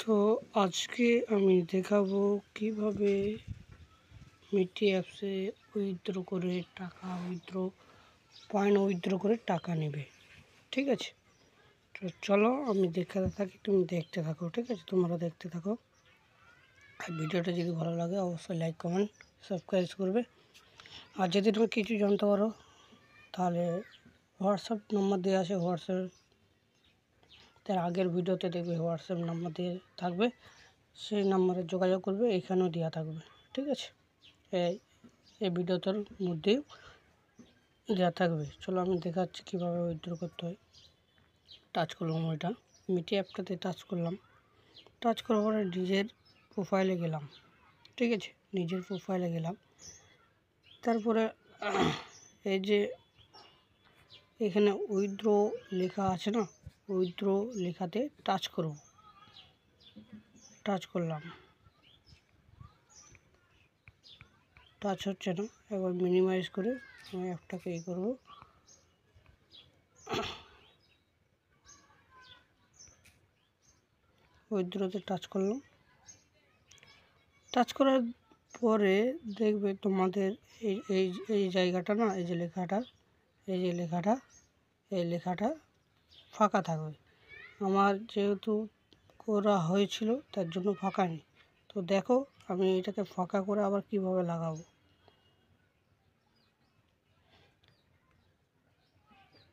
তো আজকে আমি দেখাবো কিভাবে মিটি অ্যাপসে উইথড্র করে টাকা পয়েন্ট উইথড্র করে টাকা নেবে। ঠিক আছে, তো চলো আমি দেখাতে থাকি, তুমি দেখতে থাকো। ঠিক আছে, তোমরা দেখতে থাকো। আর ভিডিওটা যদি ভালো লাগে অবশ্যই লাইক কমেন্ট সাবস্ক্রাইব করবে। আর যদি তুমি কিছু জানতে পারো তাহলে হোয়াটসঅ্যাপ নাম্বার দেওয়া আছে, হোয়াটসঅ্যাপ তার আগের ভিডিওতে দেখবে হোয়াটসঅ্যাপ নাম্বার দিয়ে থাকবে, সেই নাম্বারে যোগাযোগ করবে, এখানেও দেওয়া থাকবে। ঠিক আছে, এই ভিডিওটার মধ্যেও দেওয়া থাকবে। চলো আমি দেখাচ্ছি কীভাবে উইথড্র করতে হয়। টাচ করলাম, ওইটা মিটি অ্যাপটাতে টাচ করলাম। টাচ করার পরে নিজের প্রোফাইলে গেলাম। ঠিক আছে, নিজের প্রোফাইলে গেলাম। তারপরে এই যে এখানে উইথড্র লেখা আছে না, উইথড্র লেখাতে টাচ করব। টাচ করলাম, টাচ হচ্ছে না। এবার মিনিমাইজ করে আমি অ্যাপটাকে করব। উইথড্রতে টাচ করলাম। টাচ করার পরে দেখবে তোমাদের এই এই এই জায়গাটা না, এই যে লেখাটা, এই যে লেখাটা, এই লেখাটা ফাঁকা থাকবে। আমার যেহেতু করা হয়েছিল তার জন্য ফাঁকা নেই। তো দেখো আমি এটাকে ফাঁকা করে আবার কিভাবে লাগাবো।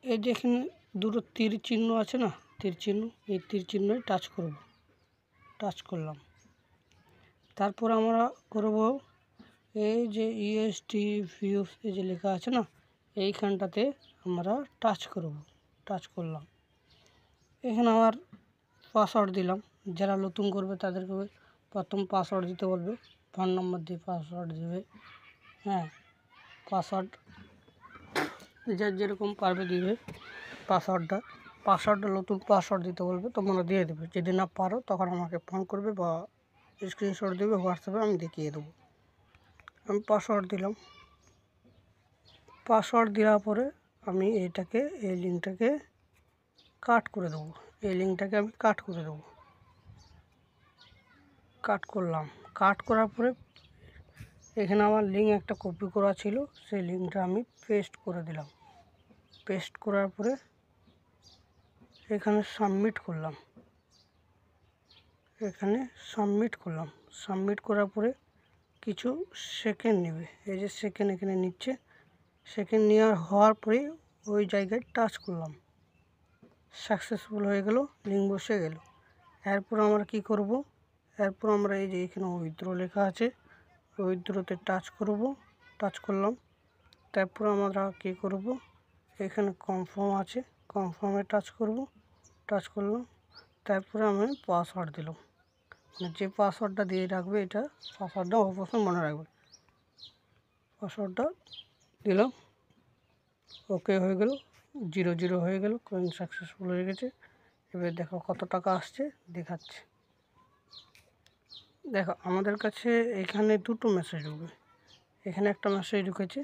এই যে এখানে দুটো তীর চিহ্ন আছে না, তীর চিহ্ন, এই তীর চিহ্নে টাচ করব। টাচ করলাম। তারপর আমরা করব এই যে ইএসটি ভিউস এই যে লেখা আছে না, এইখানটাতে আমরা টাচ করব। টাচ করলাম। এখানে আবার পাসওয়ার্ড দিলাম। যারা নতুন করবে তাদেরকে প্রথম পাসওয়ার্ড দিতে বলবে, ফোন নম্বর দিয়ে পাসওয়ার্ড দেবে। হ্যাঁ, পাসওয়ার্ড যার যেরকম পারবে দিবে পাসওয়ার্ডটা নতুন পাসওয়ার্ড দিতে বলবে, তোমরা দিয়ে দেবে। যদি না পারো তখন আমাকে ফোন করবে বা স্ক্রিনশট দেবে হোয়াটসঅ্যাপে, আমি দেখিয়ে দেবো। আমি পাসওয়ার্ড দিলাম। পাসওয়ার্ড দেওয়ার পরে আমি এই লিঙ্কটাকে কাট করে দেবো। এই লিঙ্কটাকে আমি কাট করে দেবো। কাট করলাম। কাট করার পরে এখানে আমার লিঙ্ক একটা কপি করা ছিল, সেই লিঙ্কটা আমি পেস্ট করে দিলাম। পেস্ট করার পরে এখানে সাবমিট করলাম। সাবমিট করার পরে কিছু সেকেন্ড নেবে। এই যে সেকেন্ড এখানে নিচ্ছে, সেকেন্ড হওয়ার পরে ওই জায়গায় টাচ করলাম। সাকসেসফুল হয়ে গেল, লিঙ্ক বসে গেল। এরপর আমরা কি করব, এরপর আমরা এই যে এখানে উইথড্র লেখা আছে, উইথড্রতে টাচ করব। টাচ করলাম। তারপর আমরা কি করব, এখানে কনফার্ম আছে, কনফার্মে টাচ করব। টাচ করলাম। তারপরে আমি পাসওয়ার্ড দিলাম। যে পাসওয়ার্ডটা দিয়ে রাখবে, এটা পাসওয়ার্ডটা অবশ্যই মনে রাখবে। পাসওয়ার্ডটা দিলাম, ওকে হয়ে গেল, 0 হয়ে গেল, কয়েন সাকসেসফুল হয়ে গেছে। এবার দেখো কত টাকা আসছে দেখাচ্ছে। দেখো আমাদের কাছে এখানে দুটো মেসেজ ঢুকবে। এখানে একটা মেসেজ ঢুকেছে,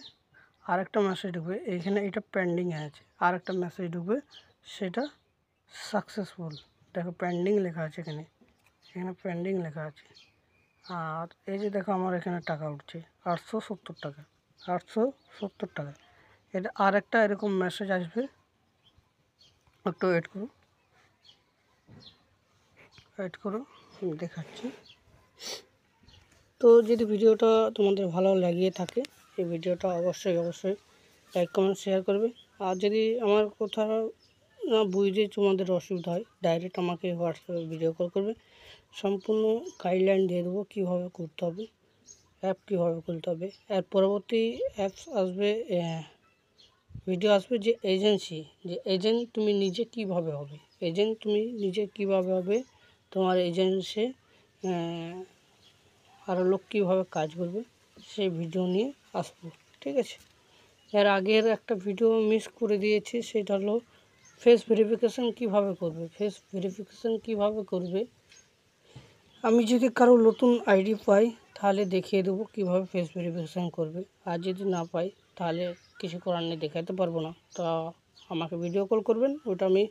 আর একটা মেসেজ ঢুকবে। এইখানে এটা পেন্ডিংয়ে আছে, আর একটা মেসেজ ঢুকবে, সেটা সাকসেসফুল। দেখো পেন্ডিং লেখা আছে, এখানে পেন্ডিং লেখা আছে। আর এই যে দেখো আমার এখানে টাকা উঠছে 870 টাকা, 870 টাকা। এটা আর একটা এরকম মেসেজ আসবে, একটু ওয়েট করো আমি দেখাচ্ছি। তো যদি ভিডিওটা তোমাদের ভালো লাগিয়ে থাকে, এই ভিডিওটা অবশ্যই লাইক কমেন্ট শেয়ার করবে। আর যদি আমার কোথাও না বুঝে তোমাদের অসুবিধা হয়, ডাইরেক্ট আমাকে হোয়াটসঅ্যাপে ভিডিও কল করবে। সম্পূর্ণ গাইডলাইন দিয়ে দেবো কীভাবে করতে হবে, অ্যাপ কীভাবে খুলতে হবে। এর পরবর্তী অ্যাপস আসবে, ভিডিও আসবে যে এজেন্সি, যে এজেন্ট তুমি নিজে কীভাবে হবে, তোমার এজেন্সি আরও লোক কীভাবে কাজ করবে, সেই ভিডিও নিয়ে আসবো। ঠিক আছে, এর আগের একটা ভিডিও মিস করে দিয়েছি, সেটা হলো ফেস ভেরিফিকেশান কীভাবে করবে। আমি যদি কারো নতুন আইডি পাই তাহলে দেখিয়ে দেবো কীভাবে ফেস ভেরিফিকেশান করবে। আর যদি না পাই তাহলে কিছু করার নেই, দেখাতে পারবো না। তা আমাকে ভিডিও কল করবেন, ওটা আমি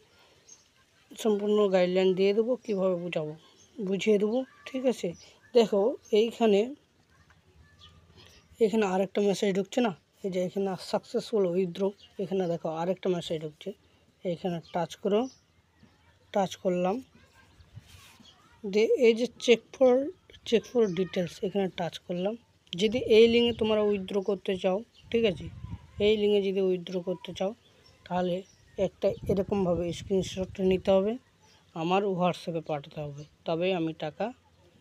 সম্পূর্ণ গাইডলাইন দিয়ে দেবো, কীভাবে বোঝাবো। বুঝিয়ে দেবো। ঠিক আছে, দেখো এখানে আরেকটা মেসেজ ঢুকছে না, এই যে এখানে সাকসেসফুল উইথড্র, এখানে দেখো আরেকটা মেসেজ ঢুকছে, এখানে টাচ করো, টাচ করলাম দিয়ে এই যে চেক ফর ডিটেলস এখানে টাচ করলাম। যদি এই লিঙ্কে তোমরা উইথড্র করতে চাও, ঠিক আছে, এই লিঙ্কে যদি উইথড্র করতে চাও তাহলে একটা এরকমভাবে স্ক্রিনশট নিতে হবে, আমার হোয়াটসঅ্যাপে পাঠাতে হবে, তবেই আমি টাকা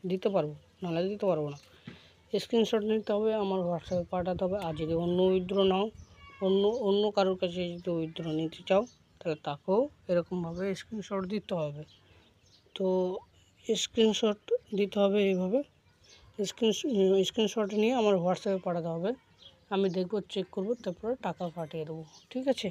দিতে পারবো, নাহলে দিতে পারবো না। স্ক্রিনশট নিতে হবে, আমার হোয়াটসঅ্যাপে পাঠাতে হবে। আর যদি অন্য উইথড্র নাও, অন্য কারোর কাছে যদি উইথড্র নিতে চাও তাহলে তাকেও এরকমভাবে স্ক্রিনশট দিতে হবে। তো স্ক্রিনশট দিতে হবে এইভাবে, স্ক্রিনশট নিয়ে আমার হোয়াটসঅ্যাপে পাঠাতে হবে, আমি দেখব, চেক করব, তারপরে টাকা পাঠিয়ে দেবো। ঠিক আছে।